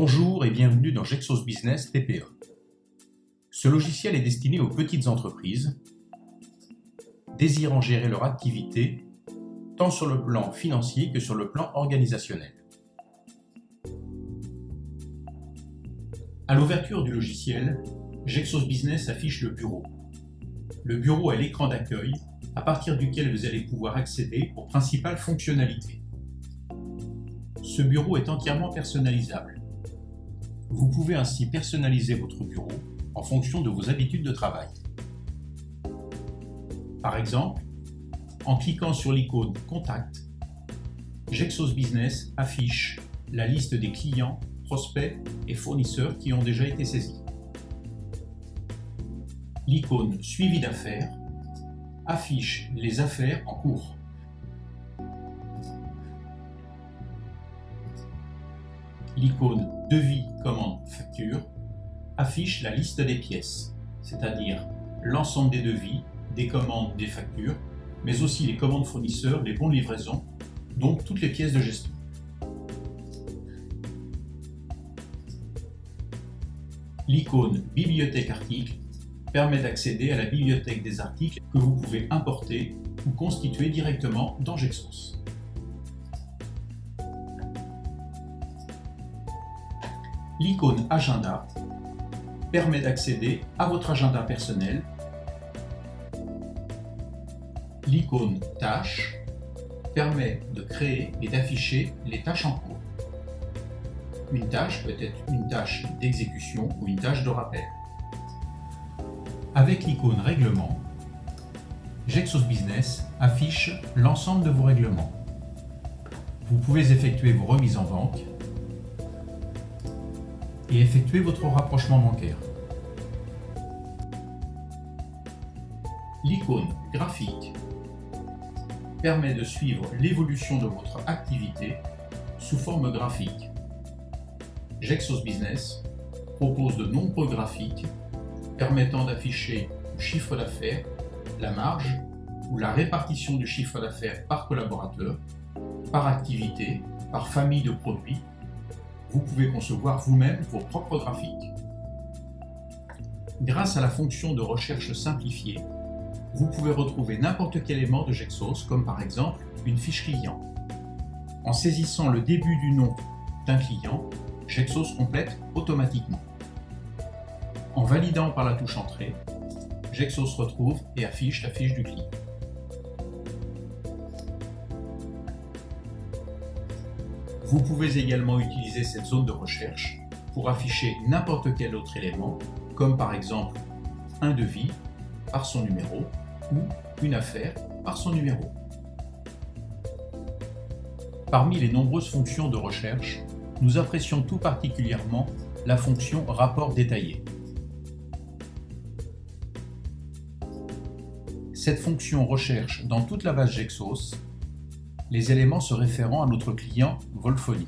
Bonjour et bienvenue dans Gexos Business TPE. Ce logiciel est destiné aux petites entreprises désirant gérer leur activité tant sur le plan financier que sur le plan organisationnel. À l'ouverture du logiciel, Gexos Business affiche le bureau. Le bureau est l'écran d'accueil à partir duquel vous allez pouvoir accéder aux principales fonctionnalités. Ce bureau est entièrement personnalisable. Vous pouvez ainsi personnaliser votre bureau en fonction de vos habitudes de travail. Par exemple, en cliquant sur l'icône Contact, Gexos Business affiche la liste des clients, prospects et fournisseurs qui ont déjà été saisis. L'icône Suivi d'affaires affiche les affaires en cours. L'icône Devis, commande, facture affiche la liste des pièces, c'est-à-dire l'ensemble des devis, des commandes, des factures, mais aussi les commandes fournisseurs, les bons de livraison, donc toutes les pièces de gestion. L'icône Bibliothèque articles permet d'accéder à la bibliothèque des articles que vous pouvez importer ou constituer directement dans Gexos. L'icône Agenda permet d'accéder à votre agenda personnel. L'icône Tâches permet de créer et d'afficher les tâches en cours. Une tâche peut être une tâche d'exécution ou une tâche de rappel. Avec l'icône Règlement, Gexos Business affiche l'ensemble de vos règlements. Vous pouvez effectuer vos remises en banque et effectuer votre rapprochement bancaire. L'icône Graphique permet de suivre l'évolution de votre activité sous forme graphique. Gexos Business propose de nombreux graphiques permettant d'afficher le chiffre d'affaires, la marge ou la répartition du chiffre d'affaires par collaborateur, par activité, par famille de produits. Vous pouvez concevoir vous-même vos propres graphiques. Grâce à la fonction de recherche simplifiée, vous pouvez retrouver n'importe quel élément de Gexos, comme par exemple une fiche client. En saisissant le début du nom d'un client, Gexos complète automatiquement. En validant par la touche Entrée, Gexos retrouve et affiche la fiche du client. Vous pouvez également utiliser cette zone de recherche pour afficher n'importe quel autre élément, comme par exemple un devis par son numéro ou une affaire par son numéro. Parmi les nombreuses fonctions de recherche, nous apprécions tout particulièrement la fonction Rapport détaillé. Cette fonction recherche dans toute la base Gexos les éléments se référant à notre client Volphonie.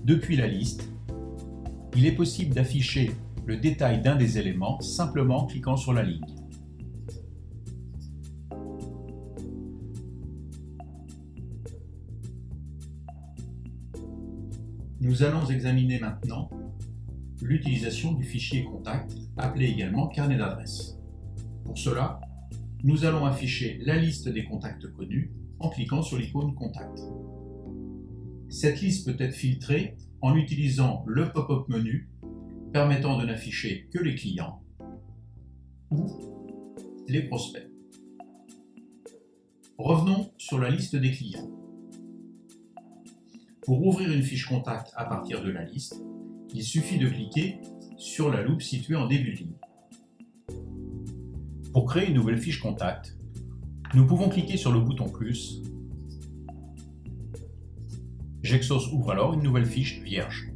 Depuis la liste, il est possible d'afficher le détail d'un des éléments simplement en cliquant sur la ligne. Nous allons examiner maintenant l'utilisation du fichier contact, appelé également carnet d'adresses. Pour cela, nous allons afficher la liste des contacts connus en cliquant sur l'icône Contact. Cette liste peut être filtrée en utilisant le pop-up menu permettant de n'afficher que les clients ou les prospects. Revenons sur la liste des clients. Pour ouvrir une fiche contact à partir de la liste, il suffit de cliquer sur la loupe située en début de ligne. Pour créer une nouvelle fiche contact, nous pouvons cliquer sur le bouton plus. Gexos ouvre alors une nouvelle fiche vierge.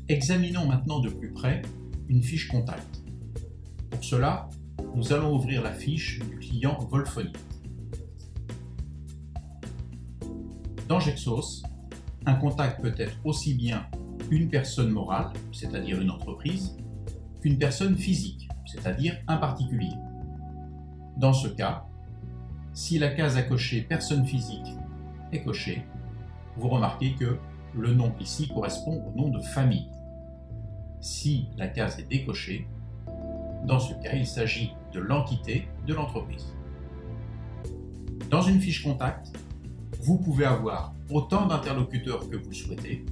Examinons maintenant de plus près une fiche contact. Pour cela, nous allons ouvrir la fiche du client Volphonie. Dans Gexos, un contact peut être aussi bien une personne morale, c'est-à-dire une entreprise, qu'une personne physique, c'est-à-dire un particulier. Dans ce cas, Si la case à cocher personne physique est cochée, vous remarquez que le nom ici correspond au nom de famille. Si la case est décochée, dans ce cas, il s'agit de l'entité de l'entreprise. Dans une fiche contact, vous pouvez avoir autant d'interlocuteurs que vous le souhaitez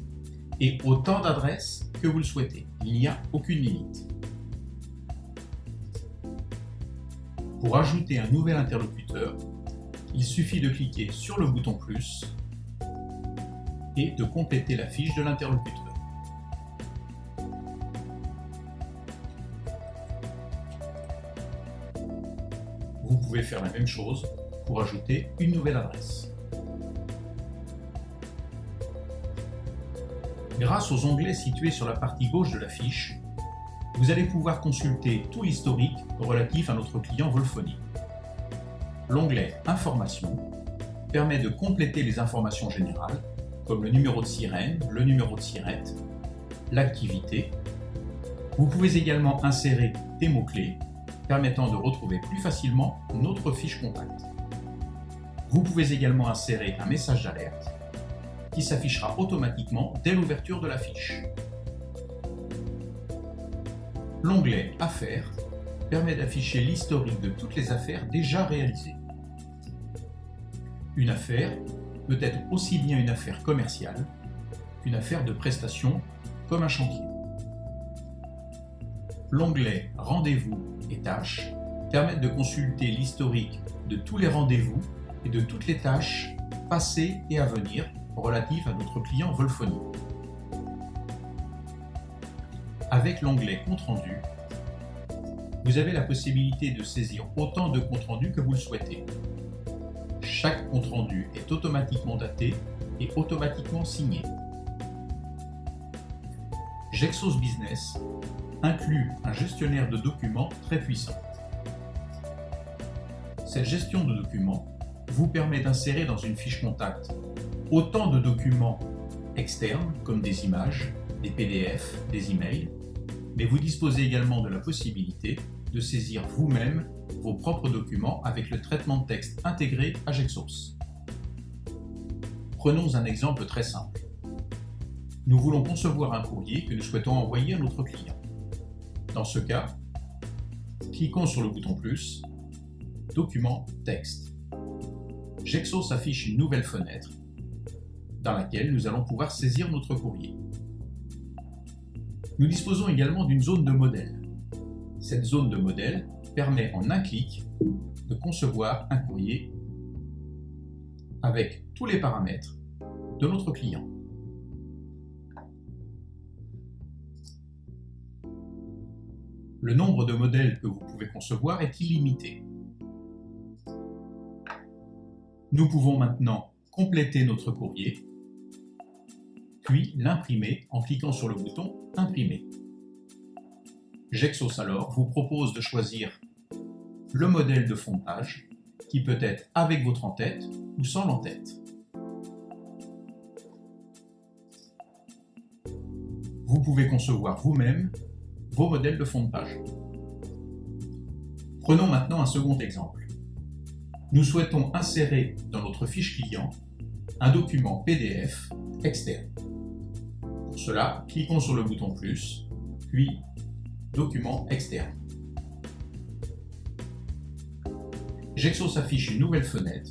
et autant d'adresses que vous le souhaitez. Il n'y a aucune limite. Pour ajouter un nouvel interlocuteur, il suffit de cliquer sur le bouton plus et de compléter la fiche de l'interlocuteur. Vous pouvez faire la même chose pour ajouter une nouvelle adresse. Grâce aux onglets situés sur la partie gauche de la fiche, vous allez pouvoir consulter tout l'historique relatif à notre client Volphonie. L'onglet Informations permet de compléter les informations générales, comme le numéro de sirène, le numéro de sirette, l'activité. Vous pouvez également insérer des mots-clés permettant de retrouver plus facilement notre fiche contact. Vous pouvez également insérer un message d'alerte qui s'affichera automatiquement dès l'ouverture de la fiche. L'onglet Affaires permet d'afficher l'historique de toutes les affaires déjà réalisées. Une affaire peut être aussi bien une affaire commerciale qu'une affaire de prestation comme un chantier. L'onglet Rendez-vous et tâches permet de consulter l'historique de tous les rendez-vous et de toutes les tâches passées et à venir relatives à notre client Volphonie. Avec l'onglet Compte rendu, vous avez la possibilité de saisir autant de comptes rendus que vous le souhaitez. Chaque compte rendu est automatiquement daté et automatiquement signé. Gexos Business inclut un gestionnaire de documents très puissant. Cette gestion de documents vous permet d'insérer dans une fiche contact autant de documents externes comme des images, des PDF, des emails, mais vous disposez également de la possibilité de saisir vous-même vos propres documents avec le traitement de texte intégré à Gexos. Prenons un exemple très simple. Nous voulons concevoir un courrier que nous souhaitons envoyer à notre client. Dans ce cas, cliquons sur le bouton plus, document texte. Gexos affiche une nouvelle fenêtre dans laquelle nous allons pouvoir saisir notre courrier. Nous disposons également d'une zone de modèle. Cette zone de modèle permet en un clic de concevoir un courrier avec tous les paramètres de notre client. Le nombre de modèles que vous pouvez concevoir est illimité. Nous pouvons maintenant compléter notre courrier, puis l'imprimer en cliquant sur le bouton « Imprimer ». Gexos alors vous propose de choisir le modèle de fond de page qui peut être avec votre en-tête ou sans l'en-tête. Vous pouvez concevoir vous-même vos modèles de fond de page. Prenons maintenant un second exemple. Nous souhaitons insérer dans notre fiche client un document PDF externe. Pour cela, cliquons sur le bouton plus, puis document externe. Gexos affiche une nouvelle fenêtre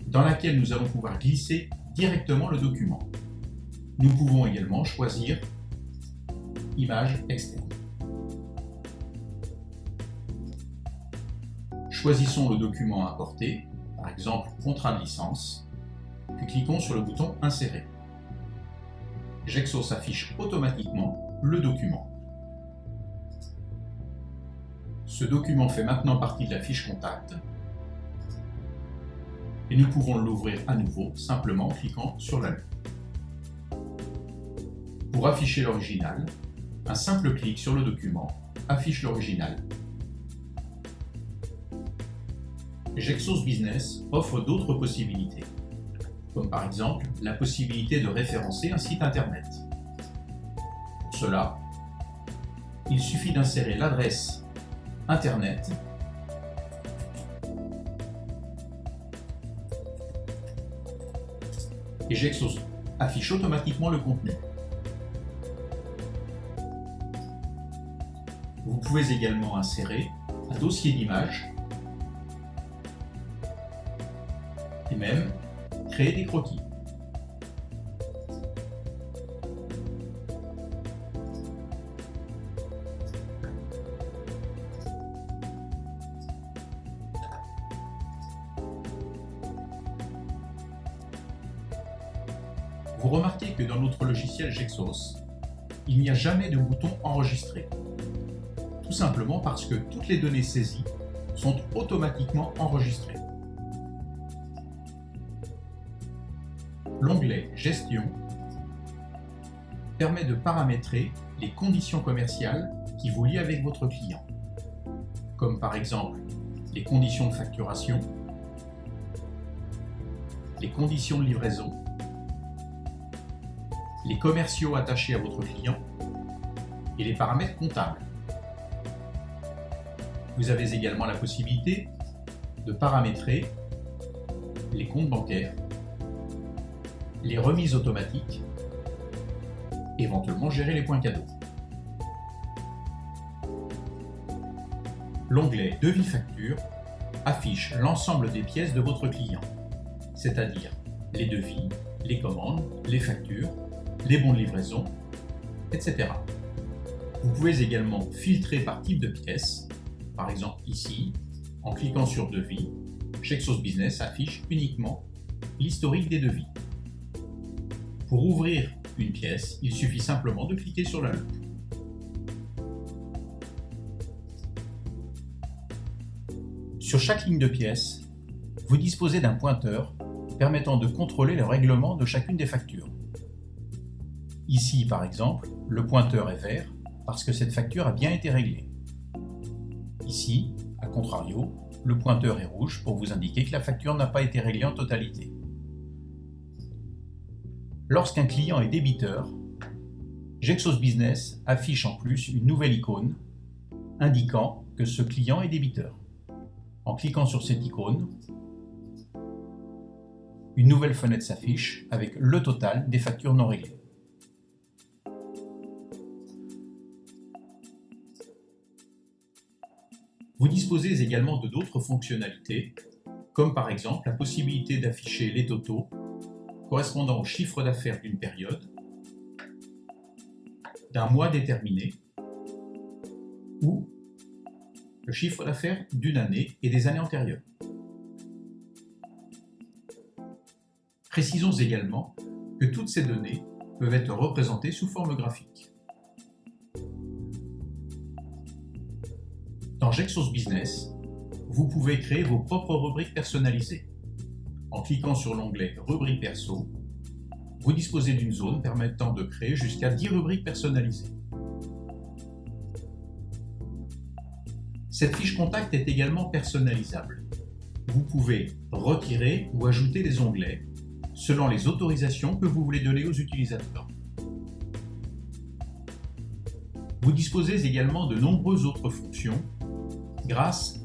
dans laquelle nous allons pouvoir glisser directement le document. Nous pouvons également choisir image externe. Choisissons le document à importer, par exemple contrat de licence, puis cliquons sur le bouton Insérer. Gexos affiche automatiquement le document. Ce document fait maintenant partie de la fiche contact et nous pouvons l'ouvrir à nouveau simplement en cliquant sur la loupe. Pour afficher l'original, un simple clic sur le document affiche l'original. Gexos Business offre d'autres possibilités, comme par exemple la possibilité de référencer un site internet. Pour cela, il suffit d'insérer l'adresse internet et Gexos affiche automatiquement le contenu. Vous pouvez également insérer un dossier d'images et même créer des croquis. Vous remarquez que dans notre logiciel Gexos, il n'y a jamais de bouton enregistrer. Tout simplement parce que toutes les données saisies sont automatiquement enregistrées. L'onglet Gestion permet de paramétrer les conditions commerciales qui vous lient avec votre client, comme par exemple les conditions de facturation, les conditions de livraison, les commerciaux attachés à votre client et les paramètres comptables. Vous avez également la possibilité de paramétrer les comptes bancaires, les remises automatiques, éventuellement gérer les points cadeaux. L'onglet Devis facture affiche l'ensemble des pièces de votre client, c'est-à-dire les devis, les commandes, les factures, les bons de livraison, etc. Vous pouvez également filtrer par type de pièce. Par exemple ici, en cliquant sur Devis, Gexos Business affiche uniquement l'historique des devis. Pour ouvrir une pièce, il suffit simplement de cliquer sur la loupe. Sur chaque ligne de pièce, vous disposez d'un pointeur permettant de contrôler le règlement de chacune des factures. Ici, par exemple, le pointeur est vert parce que cette facture a bien été réglée. Ici, à contrario, le pointeur est rouge pour vous indiquer que la facture n'a pas été réglée en totalité. Lorsqu'un client est débiteur, Gexos Business affiche en plus une nouvelle icône indiquant que ce client est débiteur. En cliquant sur cette icône, une nouvelle fenêtre s'affiche avec le total des factures non réglées. Vous disposez également de d'autres fonctionnalités, comme par exemple la possibilité d'afficher les totaux correspondant au chiffre d'affaires d'une période, d'un mois déterminé, ou le chiffre d'affaires d'une année et des années antérieures. Précisons également que toutes ces données peuvent être représentées sous forme graphique. Dans Gexos Business, vous pouvez créer vos propres rubriques personnalisées. En cliquant sur l'onglet Rubrique perso, vous disposez d'une zone permettant de créer jusqu'à 10 rubriques personnalisées. Cette fiche contact est également personnalisable. Vous pouvez retirer ou ajouter des onglets selon les autorisations que vous voulez donner aux utilisateurs. Vous disposez également de nombreuses autres fonctions grâce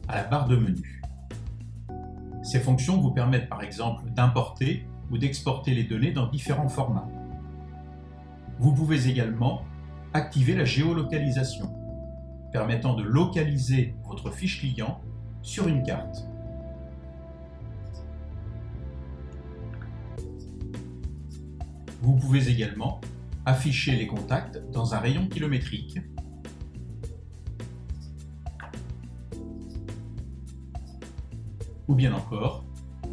à la barre de menu. Ces fonctions vous permettent par exemple d'importer ou d'exporter les données dans différents formats. Vous pouvez également activer la géolocalisation, permettant de localiser votre fiche client sur une carte. Vous pouvez également afficher les contacts dans un rayon kilométrique. Ou bien encore,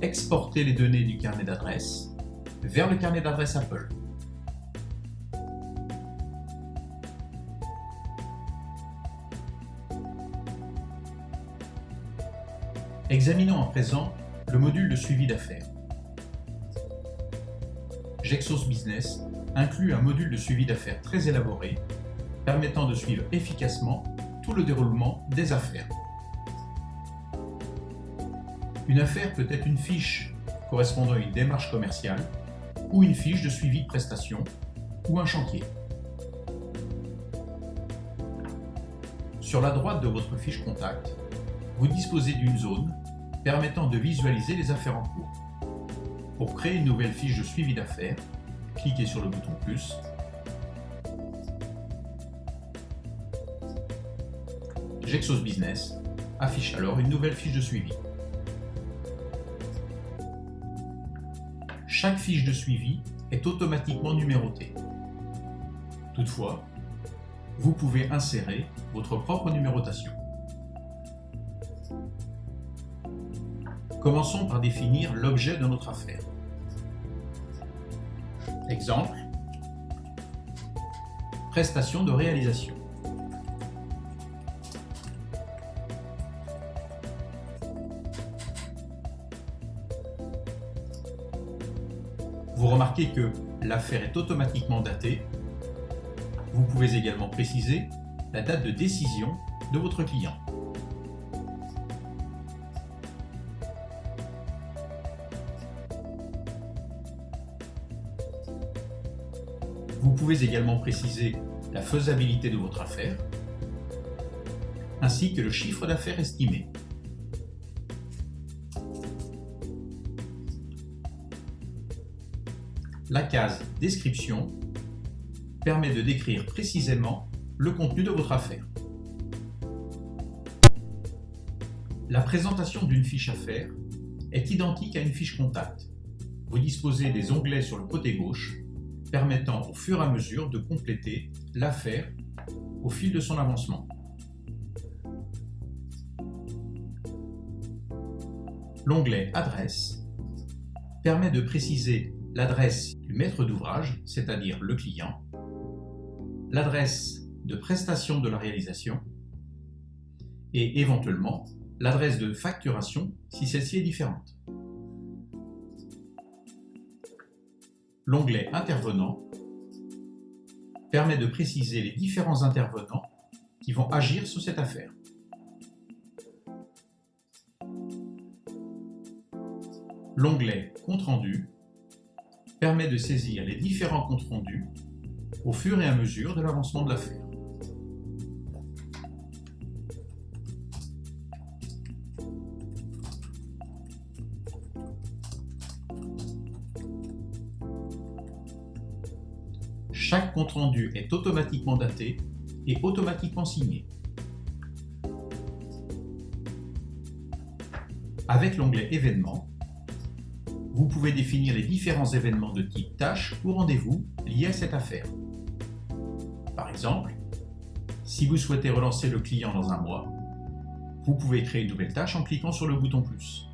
exporter les données du carnet d'adresses vers le carnet d'adresses Apple. Examinons à présent le module de suivi d'affaires. Gexos Business inclut un module de suivi d'affaires très élaboré, permettant de suivre efficacement tout le déroulement des affaires. Une affaire peut être une fiche correspondant à une démarche commerciale ou une fiche de suivi de prestation ou un chantier. Sur la droite de votre fiche contact, vous disposez d'une zone permettant de visualiser les affaires en cours. Pour créer une nouvelle fiche de suivi d'affaires, cliquez sur le bouton plus. Gexos Business affiche alors une nouvelle fiche de suivi. Chaque fiche de suivi est automatiquement numérotée. Toutefois, vous pouvez insérer votre propre numérotation. Commençons par définir l'objet de notre affaire. Exemple, prestation de réalisation. Vous remarquez que l'affaire est automatiquement datée. Vous pouvez également préciser la date de décision de votre client. Vous pouvez également préciser la faisabilité de votre affaire, ainsi que le chiffre d'affaires estimé. La case « Description » permet de décrire précisément le contenu de votre affaire. La présentation d'une fiche affaires est identique à une fiche contact. Vous disposez des onglets sur le côté gauche permettant au fur et à mesure de compléter l'affaire au fil de son avancement. L'onglet « Adresse » permet de préciser l'adresse du maître d'ouvrage, c'est-à-dire le client, l'adresse de prestation de la réalisation et éventuellement l'adresse de facturation si celle-ci est différente. L'onglet « Intervenants » permet de préciser les différents intervenants qui vont agir sur cette affaire. L'onglet « Compte rendu » permet de saisir les différents comptes rendus au fur et à mesure de l'avancement de l'affaire. Chaque compte rendu est automatiquement daté et automatiquement signé. Avec l'onglet « Événements », vous pouvez définir les différents événements de type tâche ou rendez-vous liés à cette affaire. Par exemple, si vous souhaitez relancer le client dans un mois, vous pouvez créer une nouvelle tâche en cliquant sur le bouton plus.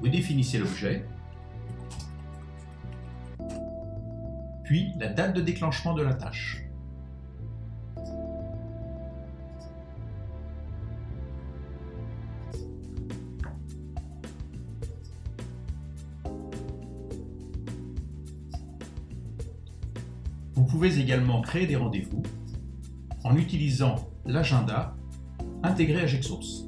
Vous définissez l'objet, puis la date de déclenchement de la tâche. Vous pouvez également créer des rendez-vous en utilisant l'agenda intégré à Gexos.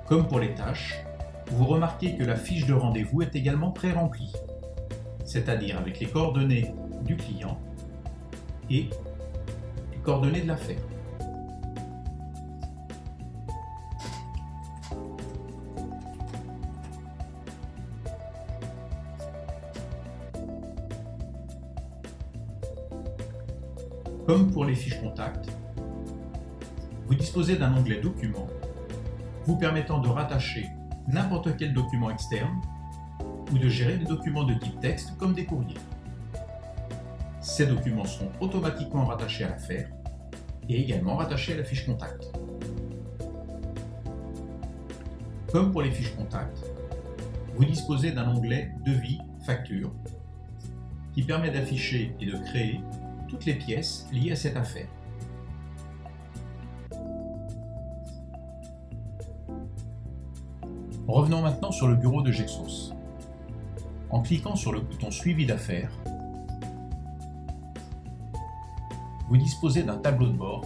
Comme pour les tâches, vous remarquez que la fiche de rendez-vous est également pré-remplie, c'est-à-dire avec les coordonnées du client et les coordonnées de l'affaire. Comme pour les fiches contacts, vous disposez d'un onglet Documents vous permettant de rattacher n'importe quel document externe ou de gérer des documents de type texte comme des courriers. Ces documents seront automatiquement rattachés à l'affaire et également rattachés à la fiche contact. Comme pour les fiches contacts, vous disposez d'un onglet Devis, Facture qui permet d'afficher et de créer toutes les pièces liées à cette affaire. Revenons maintenant sur le bureau de Gexos. En cliquant sur le bouton Suivi d'affaires, vous disposez d'un tableau de bord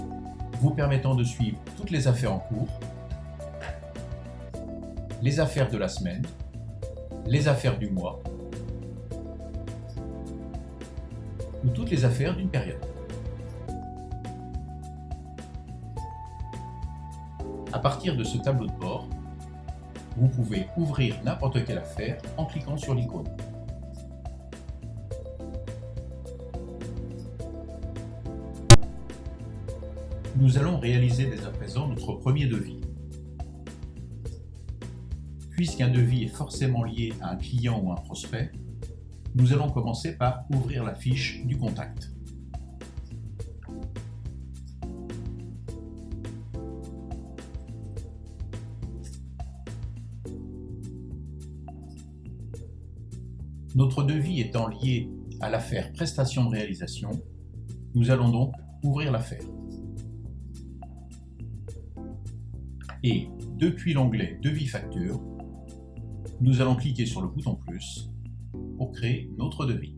vous permettant de suivre toutes les affaires en cours, les affaires de la semaine, les affaires du mois, ou toutes les affaires d'une période. À partir de ce tableau de bord, vous pouvez ouvrir n'importe quelle affaire en cliquant sur l'icône. Nous allons réaliser dès à présent notre premier devis. Puisqu'un devis est forcément lié à un client ou un prospect, nous allons commencer par ouvrir la fiche du contact. Notre devis étant lié à l'affaire prestation de réalisation, nous allons donc ouvrir l'affaire. Et depuis l'onglet Devis facture, nous allons cliquer sur le bouton plus pour créer notre devis.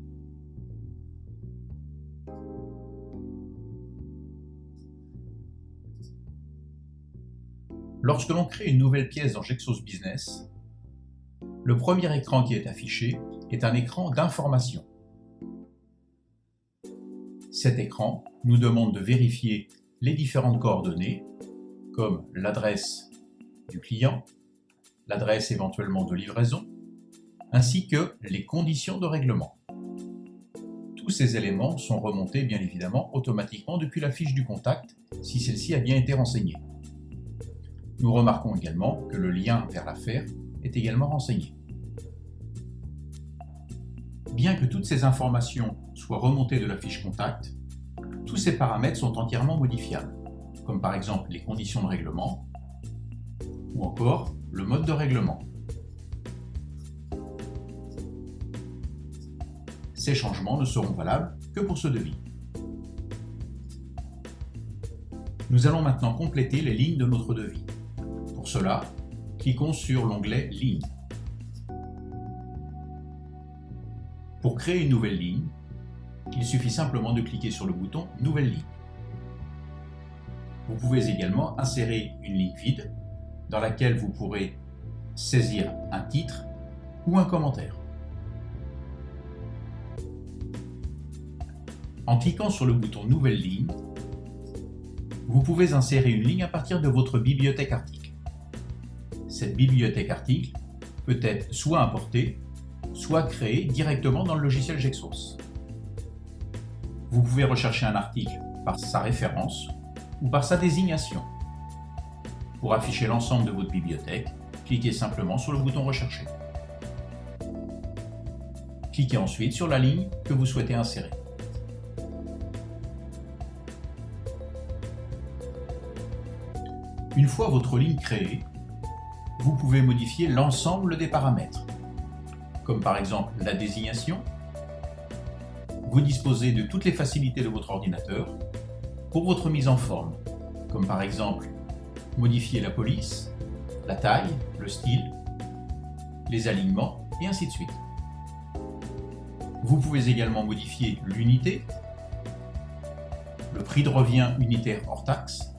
Lorsque l'on crée une nouvelle pièce dans Gexos Business, le premier écran qui est affiché est un écran d'information. Cet écran nous demande de vérifier les différentes coordonnées, comme l'adresse du client, l'adresse éventuellement de livraison, ainsi que les conditions de règlement. Tous ces éléments sont remontés bien évidemment automatiquement depuis la fiche du contact si celle-ci a bien été renseignée. Nous remarquons également que le lien vers l'affaire est également renseigné. Bien que toutes ces informations soient remontées de la fiche contact, tous ces paramètres sont entièrement modifiables, comme par exemple les conditions de règlement ou encore le mode de règlement. Ces changements ne seront valables que pour ce devis. Nous allons maintenant compléter les lignes de notre devis. Pour cela, cliquons sur l'onglet Lignes. Pour créer une nouvelle ligne, il suffit simplement de cliquer sur le bouton Nouvelle ligne. Vous pouvez également insérer une ligne vide dans laquelle vous pourrez saisir un titre ou un commentaire. En cliquant sur le bouton Nouvelle ligne, vous pouvez insérer une ligne à partir de votre bibliothèque article. Cette bibliothèque article peut être soit importée, soit créée directement dans le logiciel Gexos. Vous pouvez rechercher un article par sa référence ou par sa désignation. Pour afficher l'ensemble de votre bibliothèque, cliquez simplement sur le bouton Rechercher. Cliquez ensuite sur la ligne que vous souhaitez insérer. Une fois votre ligne créée, vous pouvez modifier l'ensemble des paramètres, comme par exemple la désignation. Vous disposez de toutes les facilités de votre ordinateur pour votre mise en forme, comme par exemple modifier la police, la taille, le style, les alignements et ainsi de suite. Vous pouvez également modifier l'unité, le prix de revient unitaire hors taxe,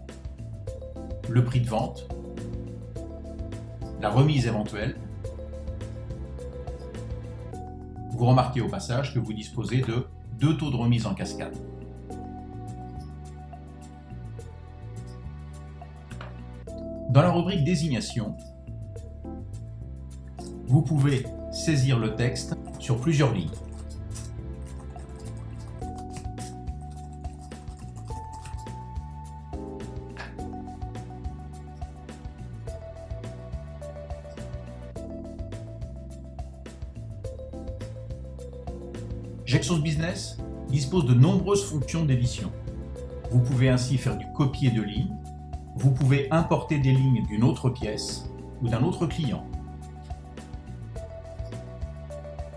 le prix de vente, la remise éventuelle. Vous remarquez au passage que vous disposez de 2 taux de remise en cascade. Dans la rubrique Désignation, vous pouvez saisir le texte sur plusieurs lignes. Gexos Business dispose de nombreuses fonctions d'édition. Vous pouvez ainsi faire du copier de lignes, vous pouvez importer des lignes d'une autre pièce ou d'un autre client.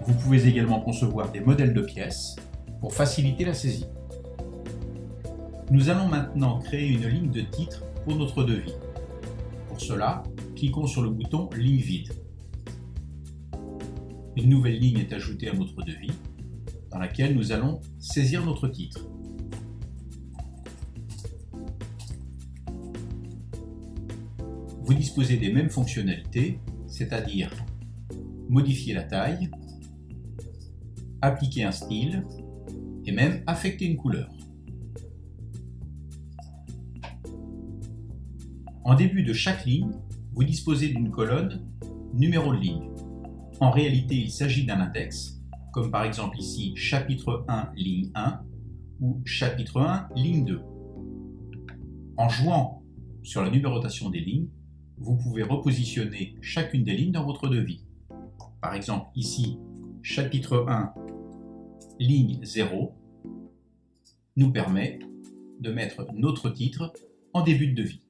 Vous pouvez également concevoir des modèles de pièces pour faciliter la saisie. Nous allons maintenant créer une ligne de titre pour notre devis. Pour cela, cliquons sur le bouton Ligne vide. Une nouvelle ligne est ajoutée à notre devis, dans laquelle nous allons saisir notre titre. Vous disposez des mêmes fonctionnalités, c'est-à-dire modifier la taille, appliquer un style et même affecter une couleur. En début de chaque ligne, vous disposez d'une colonne numéro de ligne. En réalité, il s'agit d'un index, comme par exemple ici chapitre 1, ligne 1 ou chapitre 1, ligne 2. En jouant sur la numérotation des lignes, vous pouvez repositionner chacune des lignes dans votre devis. Par exemple ici, chapitre 1, ligne 0, nous permet de mettre notre titre en début de devis.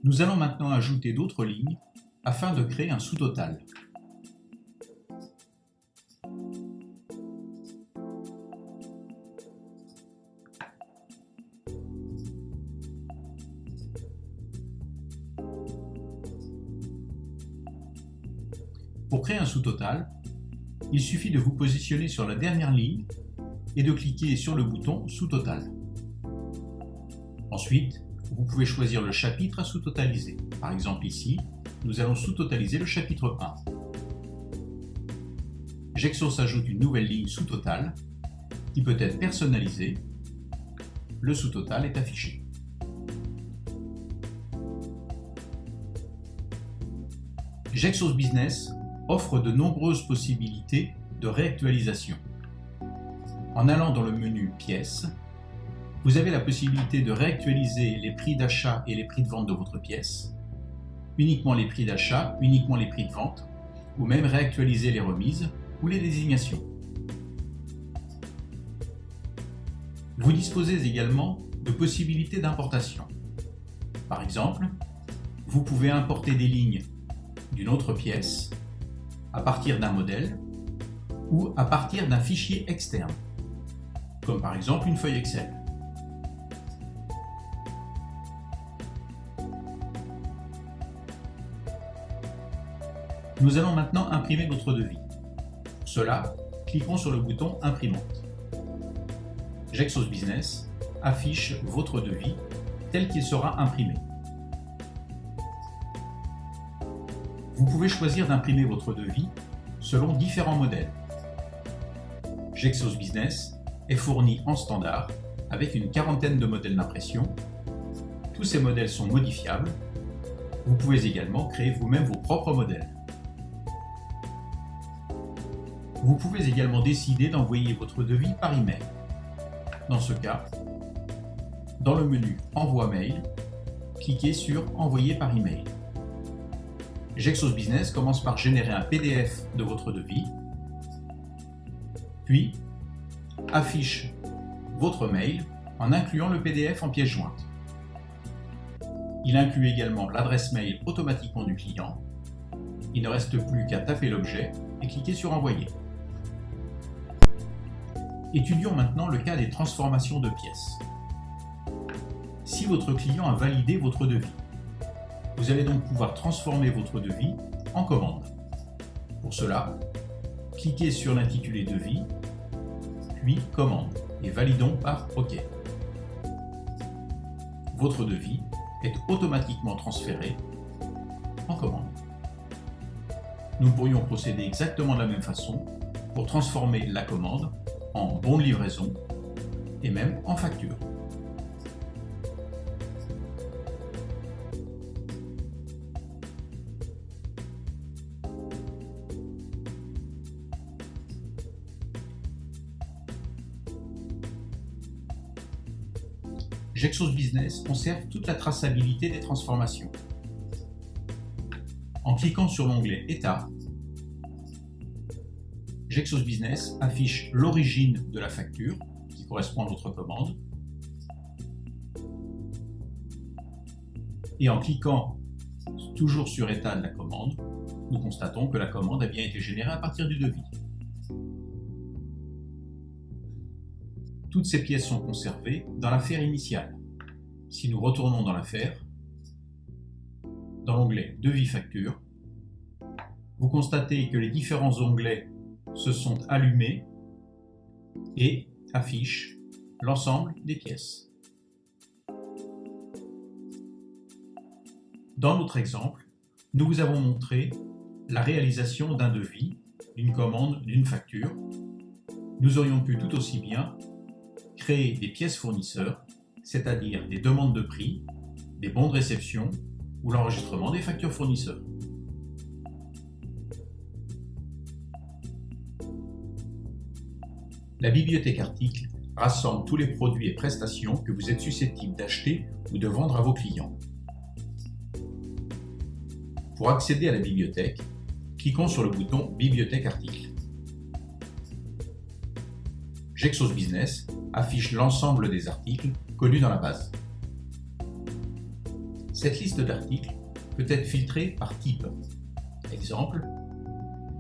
Nous allons maintenant ajouter d'autres lignes afin de créer un sous-total. Pour créer un sous-total, il suffit de vous positionner sur la dernière ligne et de cliquer sur le bouton sous-total. Ensuite, vous pouvez choisir le chapitre à sous-totaliser. Par exemple ici, nous allons sous-totaliser le chapitre 1. Gexos ajoute une nouvelle ligne sous-total qui peut être personnalisée. Le sous-total est affiché. Gexos Business offre de nombreuses possibilités de réactualisation. En allant dans le menu Pièces, vous avez la possibilité de réactualiser les prix d'achat et les prix de vente de votre pièce, uniquement les prix d'achat, uniquement les prix de vente, ou même réactualiser les remises ou les désignations. Vous disposez également de possibilités d'importation. Par exemple, vous pouvez importer des lignes d'une autre pièce à partir d'un modèle ou à partir d'un fichier externe, comme par exemple une feuille Excel. Nous allons maintenant imprimer notre devis. Pour cela, cliquons sur le bouton Imprimante. Gexos Business affiche votre devis tel qu'il sera imprimé. Vous pouvez choisir d'imprimer votre devis selon différents modèles. Gexos Business est fourni en standard avec une quarantaine de modèles d'impression. Tous ces modèles sont modifiables. Vous pouvez également créer vous-même vos propres modèles. Vous pouvez également décider d'envoyer votre devis par email. Dans ce cas, dans le menu Envoi mail, cliquez sur Envoyer par email. Gexos Business commence par générer un PDF de votre devis, puis affiche votre mail en incluant le PDF en pièce jointe. Il inclut également l'adresse mail automatiquement du client. Il ne reste plus qu'à taper l'objet et cliquer sur Envoyer. Étudions maintenant le cas des transformations de pièces. Si votre client a validé votre devis, vous allez donc pouvoir transformer votre devis en commande. Pour cela, cliquez sur l'intitulé devis, puis commande et validons par OK. Votre devis est automatiquement transféré en commande. Nous pourrions procéder exactement de la même façon pour transformer la commande en bon de livraison et même en facture. Gexos Business conserve toute la traçabilité des transformations. En cliquant sur l'onglet État, Gexos Business affiche l'origine de la facture qui correspond à votre commande. Et en cliquant toujours sur État de la commande, nous constatons que la commande a bien été générée à partir du devis. Toutes ces pièces sont conservées dans l'affaire initiale. Si nous retournons dans l'affaire, dans l'onglet Devis facture, vous constatez que les différents onglets se sont allumés et affichent l'ensemble des pièces. Dans notre exemple, nous vous avons montré la réalisation d'un devis, d'une commande, d'une facture, nous aurions pu tout aussi bien créer des pièces fournisseurs, c'est-à-dire des demandes de prix, des bons de réception ou l'enregistrement des factures fournisseurs. La bibliothèque articles rassemble tous les produits et prestations que vous êtes susceptibles d'acheter ou de vendre à vos clients. Pour accéder à la bibliothèque, cliquons sur le bouton Bibliothèque articles. Gexos Business affiche l'ensemble des articles connus dans la base. Cette liste d'articles peut être filtrée par type. Exemple,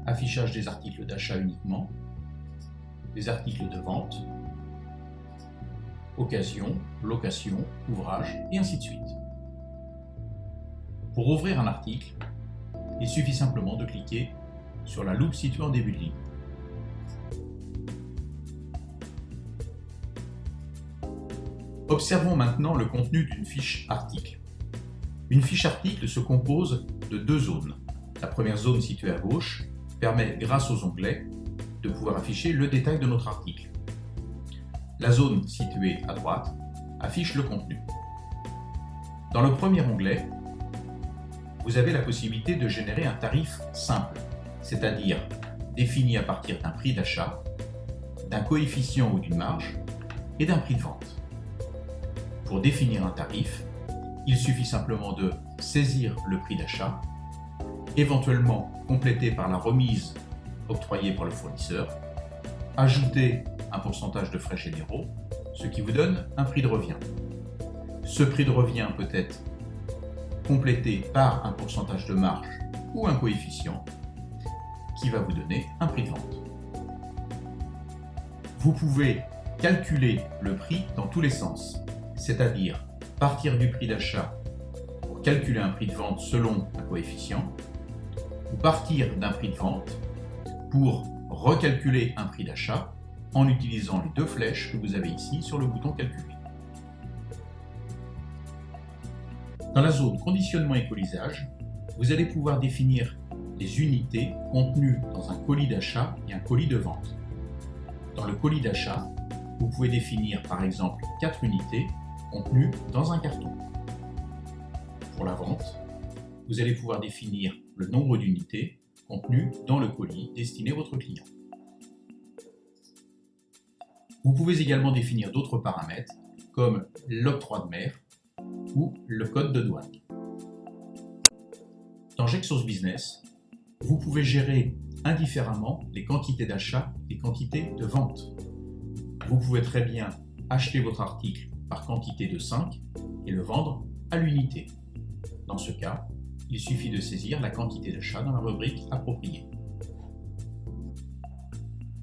affichage des articles d'achat uniquement, des articles de vente, occasion, location, ouvrage, et ainsi de suite. Pour ouvrir un article, il suffit simplement de cliquer sur la loupe située en début de ligne. Observons maintenant le contenu d'une fiche article. Une fiche article se compose de deux zones. La première zone située à gauche permet, grâce aux onglets, de pouvoir afficher le détail de notre article. La zone située à droite affiche le contenu. Dans le premier onglet, vous avez la possibilité de générer un tarif simple, c'est-à-dire défini à partir d'un prix d'achat, d'un coefficient ou d'une marge et d'un prix de vente. Pour définir un tarif, il suffit simplement de saisir le prix d'achat, éventuellement complété par la remise octroyée par le fournisseur, ajouter un pourcentage de frais généraux, ce qui vous donne un prix de revient. Ce prix de revient peut être complété par un pourcentage de marge ou un coefficient qui va vous donner un prix de vente. Vous pouvez calculer le prix dans tous les sens, c'est-à-dire partir du prix d'achat pour calculer un prix de vente selon un coefficient, ou partir d'un prix de vente pour recalculer un prix d'achat en utilisant les deux flèches que vous avez ici sur le bouton Calculer. Dans la zone Conditionnement et colisage, vous allez pouvoir définir les unités contenues dans un colis d'achat et un colis de vente. Dans le colis d'achat, vous pouvez définir par exemple 4 unités contenues dans un carton. Pour la vente, vous allez pouvoir définir le nombre d'unités contenues dans le colis destiné à votre client. Vous pouvez également définir d'autres paramètres comme l'octroi de mer ou le code de douane. Dans Gexos Business, vous pouvez gérer indifféremment les quantités d'achat et les quantités de vente. Vous pouvez très bien acheter votre article par quantité de 5 et le vendre à l'unité. Dans ce cas, il suffit de saisir la quantité d'achat dans la rubrique appropriée.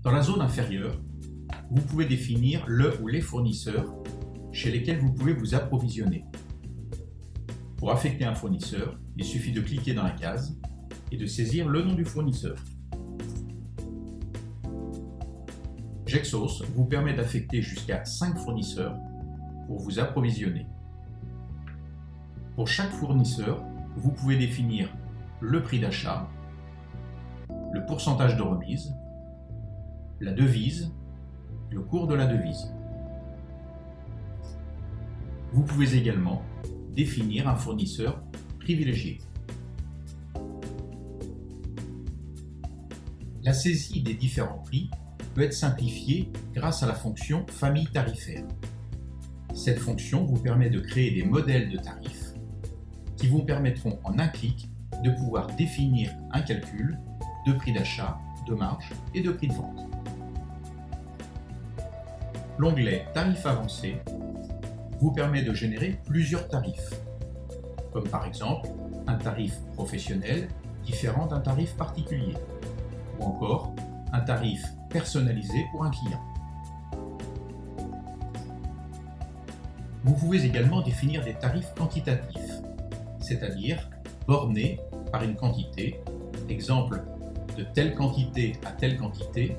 Dans la zone inférieure, vous pouvez définir le ou les fournisseurs chez lesquels vous pouvez vous approvisionner. Pour affecter un fournisseur, il suffit de cliquer dans la case et de saisir le nom du fournisseur. Gexos vous permet d'affecter jusqu'à 5 fournisseurs pour vous approvisionner. Pour chaque fournisseur, vous pouvez définir le prix d'achat, le pourcentage de remise, la devise, le cours de la devise. Vous pouvez également définir un fournisseur privilégié. La saisie des différents prix peut être simplifiée grâce à la fonction famille tarifaire. Cette fonction vous permet de créer des modèles de tarifs qui vous permettront en un clic de pouvoir définir un calcul de prix d'achat, de marge et de prix de vente. L'onglet Tarifs avancés vous permet de générer plusieurs tarifs, comme par exemple un tarif professionnel différent d'un tarif particulier, ou encore un tarif personnalisé pour un client. Vous pouvez également définir des tarifs quantitatifs, c'est-à-dire bornés par une quantité, exemple de telle quantité à telle quantité,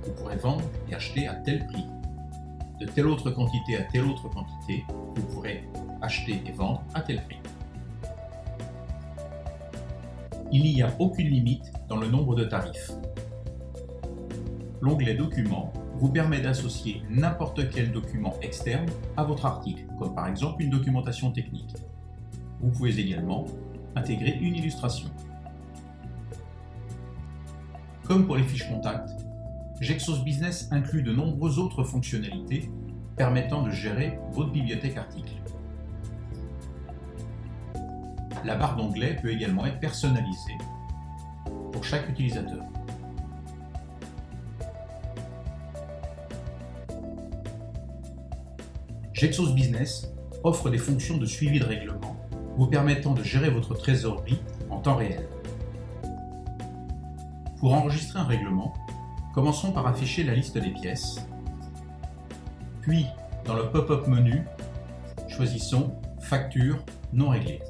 vous pourrez vendre et acheter à tel prix. De telle autre quantité à telle autre quantité, vous pourrez acheter et vendre à tel prix. Il n'y a aucune limite dans le nombre de tarifs. L'onglet Documents vous permet d'associer n'importe quel document externe à votre article, comme par exemple une documentation technique. Vous pouvez également intégrer une illustration. Comme pour les fiches contacts, Gexos Business inclut de nombreuses autres fonctionnalités permettant de gérer votre bibliothèque articles. La barre d'onglets peut également être personnalisée pour chaque utilisateur. Gexos Business offre des fonctions de suivi de règlement vous permettant de gérer votre trésorerie en temps réel. Pour enregistrer un règlement, commençons par afficher la liste des pièces. Puis, dans le pop-up menu, choisissons Factures non réglées.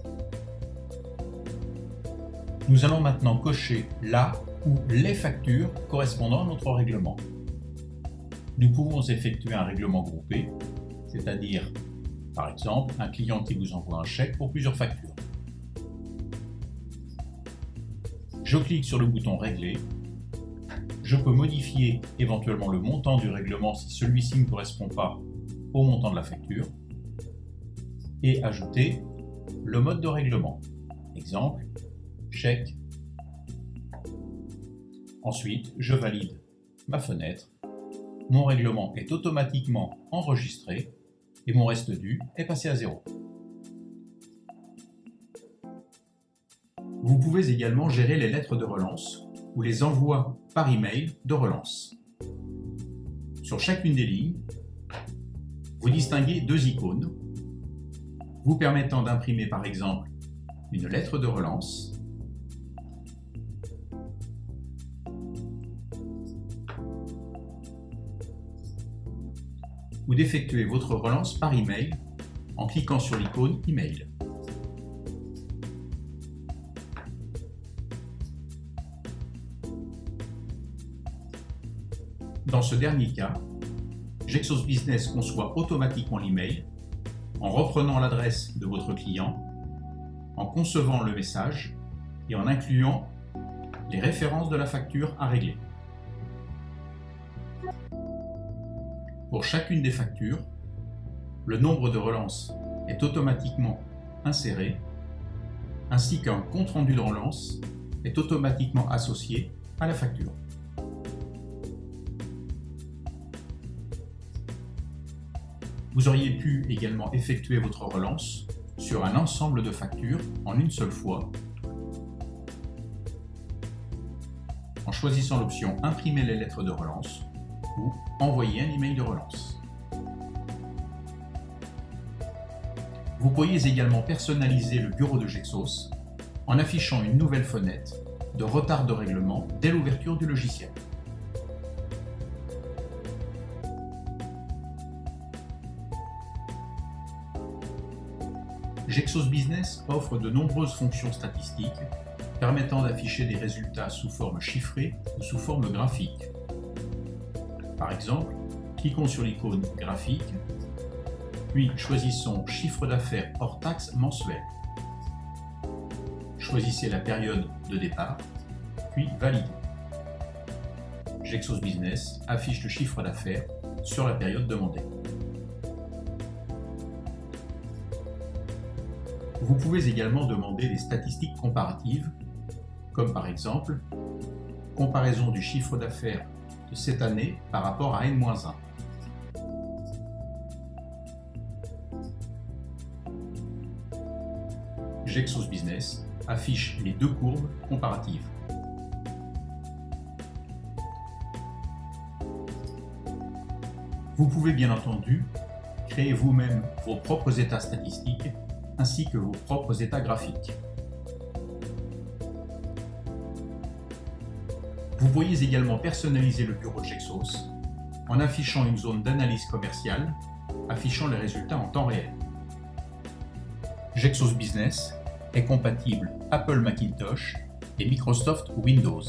Nous allons maintenant cocher la ou les factures correspondant à notre règlement. Nous pouvons effectuer un règlement groupé, c'est-à-dire, par exemple, un client qui vous envoie un chèque pour plusieurs factures. Je clique sur le bouton Régler. Je peux modifier éventuellement le montant du règlement si celui-ci ne correspond pas au montant de la facture et ajouter le mode de règlement. Exemple, chèque. Ensuite, je valide ma fenêtre. Mon règlement est automatiquement enregistré et mon reste dû est passé à 0. Vous pouvez également gérer les lettres de relance ou les envois par email de relance. Sur chacune des lignes, vous distinguez deux icônes vous permettant d'imprimer par exemple une lettre de relance ou d'effectuer votre relance par email en cliquant sur l'icône Email. Dans ce dernier cas, Gexos Business conçoit automatiquement l'email en reprenant l'adresse de votre client, en concevant le message et en incluant les références de la facture à régler. Pour chacune des factures, le nombre de relances est automatiquement inséré, ainsi qu'un compte-rendu de relance est automatiquement associé à la facture. Vous auriez pu également effectuer votre relance sur un ensemble de factures en une seule fois, en choisissant l'option Imprimer les lettres de relance ou Envoyer un email de relance. Vous pourriez également personnaliser le bureau de Gexos en affichant une nouvelle fenêtre de retard de règlement dès l'ouverture du logiciel. Gexos Business offre de nombreuses fonctions statistiques permettant d'afficher des résultats sous forme chiffrée ou sous forme graphique. Par exemple, cliquons sur l'icône graphique, puis choisissons chiffre d'affaires hors taxe mensuel. Choisissez la période de départ, puis validez. Gexos Business affiche le chiffre d'affaires sur la période demandée. Vous pouvez également demander des statistiques comparatives, comme par exemple, comparaison du chiffre d'affaires de cette année par rapport à N-1. Gexos Business affiche les deux courbes comparatives. Vous pouvez bien entendu créer vous-même vos propres états statistiques ainsi que vos propres états graphiques. Vous pourriez également personnaliser le bureau de Gexos en affichant une zone d'analyse commerciale, affichant les résultats en temps réel. Gexos Business est compatible Apple Macintosh et Microsoft Windows.